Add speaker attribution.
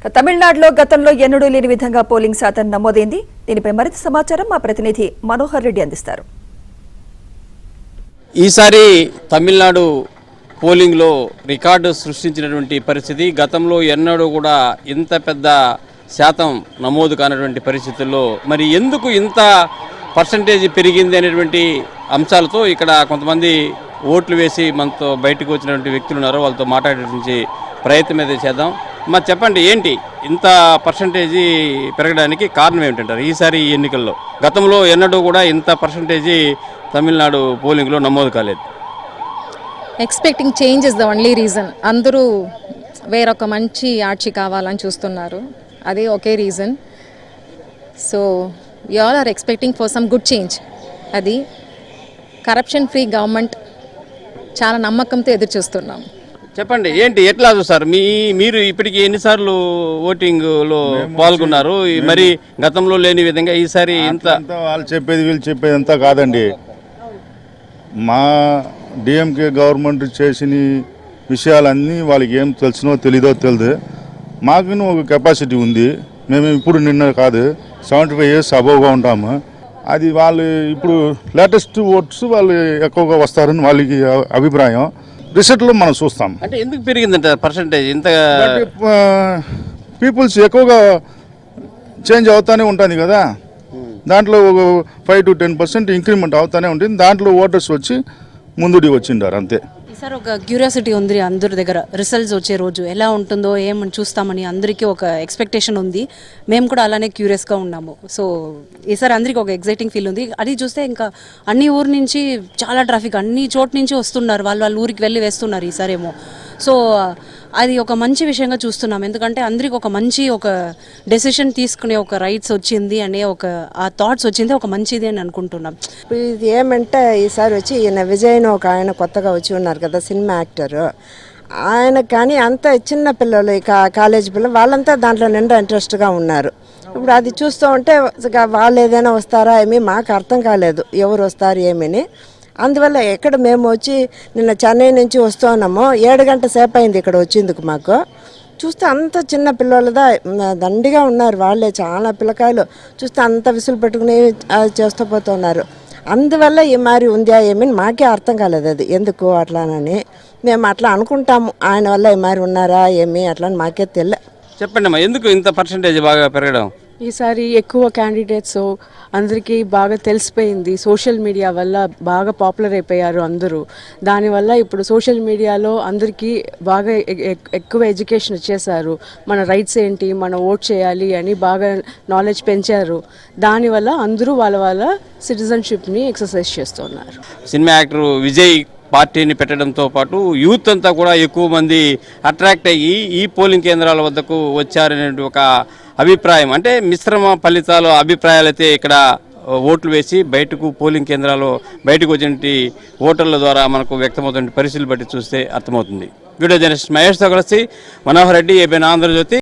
Speaker 1: తమిళనాడులో గతంలో ఎన్నడూ లేని విధంగా పోలింగ్ శాతం నమోదైంది. దీనిపై మరింత సమాచారం మా ప్రతినిధి మనోహర్ రెడ్డి అందిస్తారు.
Speaker 2: ఈసారి తమిళనాడు పోలింగ్లో రికార్డు సృష్టించినటువంటి పరిస్థితి. గతంలో ఎన్నడూ కూడా ఇంత పెద్ద శాతం నమోదు కానటువంటి పరిస్థితుల్లో మరి ఎందుకు ఇంత పర్సంటేజ్ పెరిగింది అనేటువంటి అంశాలతో ఇక్కడ కొంతమంది ఓట్లు వేసి మనతో బయటకు వచ్చినటువంటి వ్యక్తులు ఉన్నారు. వాళ్ళతో మాట్లాడే ప్రయత్నం అయితే చేద్దాం. మరి చెప్పండి, ఏంటి ఇంత పర్సంటేజీ పెరగడానికి కారణం ఏమిటంటారు ఈసారి ఈ ఎన్నికల్లో? గతంలో ఎన్నడూ కూడా ఇంత పర్సంటేజీ తమిళనాడు పోలింగ్లో నమోదు కాలేదు.
Speaker 3: Expecting change is the only reason. అందరూ వేరొక మంచి ఆర్చి కావాలని చూస్తున్నారు, అదే ఒకే reason. So you all are expecting for some good change. అది కరప్షన్ ఫ్రీ గవర్నమెంట్ చాలా నమ్మకంతో ఎదురు చూస్తున్నాం.
Speaker 2: చెప్పండి, ఏంటి ఎట్లా చూస్తారు? మీరు ఇప్పటికి ఎన్నిసార్లు ఓటింగ్లో పాల్గొన్నారు? మరి గతంలో లేని విధంగా ఈసారి ఇంత
Speaker 4: వాళ్ళు చెప్పేది వీళ్ళు చెప్పేది అంతా కాదండి. మా డిఎంకే గవర్నమెంట్ చేసిన విషయాలన్నీ వాళ్ళకి ఏం తెలిసినో తెలీదో తెలియదు. మాకు ఒక కెపాసిటీ ఉంది. మేము ఇప్పుడు నిన్న కాదు, 75 years అబవ్గా ఉంటాము. అది వాళ్ళు ఇప్పుడు లేటెస్ట్ ఓట్స్ వాళ్ళు ఎక్కువగా వస్తారని వాళ్ళకి అభిప్రాయం. రిసల్ట్లో మనం చూస్తాం.
Speaker 2: అంటే ఎందుకు పెరిగిందంట పర్సంటేజ్ ఇంత?
Speaker 4: పీపుల్స్ ఎక్కువగా చేంజ్ అవుతానే ఉంటుంది కదా, దాంట్లో ఒక 5 to 10% ఇంక్రిమెంట్ అవుతానే ఉంటుంది. దాంట్లో ఓటర్స్ వచ్చి ముందుడి వచ్చిండారు అంతే.
Speaker 5: ఈసారి ఒక క్యూరియాసిటీ ఉంది అందరి దగ్గర. రిజల్ట్స్ వచ్చే రోజు ఎలా ఉంటుందో ఏమని చూస్తామని అందరికీ ఒక ఎక్స్పెక్టేషన్ ఉంది. మేము కూడా అలానే క్యూరియస్గా ఉన్నాము. సో ఈసారి అందరికీ ఒక ఎగ్జైటింగ్ ఫీల్ ఉంది. అది చూస్తే ఇంకా అన్ని ఊరు నుంచి చాలా ట్రాఫిక్, అన్ని చోట్ల నుంచి వస్తున్నారు. వాళ్ళ ఊరికి వెళ్ళి వేస్తున్నారు ఈసారేమో. సో అది ఒక మంచి విషయంగా చూస్తున్నాం. ఎందుకంటే అందరికి ఒక మంచి ఒక డెసిషన్ తీసుకునే ఒక రైట్స్ వచ్చింది అనే ఒక ఆ థాట్స్ వచ్చింది, ఒక మంచిది అని అనుకుంటున్నాం.
Speaker 6: ఇది ఏమంటే ఈసారి వచ్చి ఈయన విజయ్ ఒక ఆయన కొత్తగా వచ్చి ఉన్నారు కదా, సినిమా యాక్టర్. ఆయన కానీ అంత చిన్న పిల్లలు, కాలేజీ పిల్లలు వాళ్ళంతా దాంట్లో నిండా ఇంట్రెస్ట్గా ఉన్నారు. ఇప్పుడు అది చూస్తూ ఉంటే వాళ్ళు ఏదైనా వస్తారా ఏమి మాకు అర్థం కాలేదు, ఎవరు వస్తారు ఏమని. అందువల్ల ఎక్కడ మేము వచ్చి నిన్న చెన్నై నుంచి వస్తూ ఉన్నాము, 7 గంటల సేపు అయింది ఇక్కడ వచ్చేందుకు. మాకు చూస్తే అంత చిన్న పిల్లలదా దండిగా ఉన్నారు. వాళ్ళే చాలా పిల్లకాయలు చూస్తే అంత విసులు పెట్టుకుని చేస్తూ పోతున్నారు. అందువల్ల ఈ మారి ఉందా ఏమని మాకే అర్థం కాలేదు. అది ఎందుకు అట్లానని మేము అట్లా అనుకుంటాము. ఆయన వల్ల ఈ మారి ఉన్నారా ఏమి అట్లా అని మాకే తెలియదు.
Speaker 2: చెప్పండి అమ్మా, ఎందుకు ఇంత పర్సంటేజ్ బాగా పెరగడం?
Speaker 7: ఈసారి ఎక్కువ క్యాండిడేట్స్ అందరికీ బాగా తెలిసిపోయింది. సోషల్ మీడియా వల్ల బాగా పాపులర్ అయిపోయారు అందరూ. దానివల్ల ఇప్పుడు సోషల్ మీడియాలో అందరికీ బాగా ఎక్కువ ఎడ్యుకేషన్ ఇచ్చేశారు. మన రైట్స్ ఏంటి, మనం ఓట్ చేయాలి అని బాగా నాలెడ్జ్ పెంచారు. దానివల్ల అందరూ వాళ్ళ సిటిజన్షిప్ని ఎక్సర్సైజ్ చేస్తున్నారు.
Speaker 2: సినిమా యాక్టర్ విజయ్ పార్టీని పెట్టడంతో పాటు యూత్ అంతా కూడా ఎక్కువ మంది అట్రాక్ట్ అయ్యి ఈ పోలింగ్ కేంద్రాల వద్దకు వచ్చారనే ఒక అభిప్రాయం, అంటే మిశ్రమ ఫలితాలు అభిప్రాయాలు అయితే ఇక్కడ ఓట్లు వేసి బయటకు పోలింగ్ కేంద్రాల్లో బయటకు వచ్చిన ఓటర్ల ద్వారా మనకు వ్యక్తమవుతున్న పరిస్థితులు బట్టి చూస్తే అర్థమవుతుంది. వీడియో జర్నలిస్ట్ మహేష్తో కలిసి మనోహర్ రెడ్డి, ఏబిఎన్ ఆంధ్రజ్యోతి.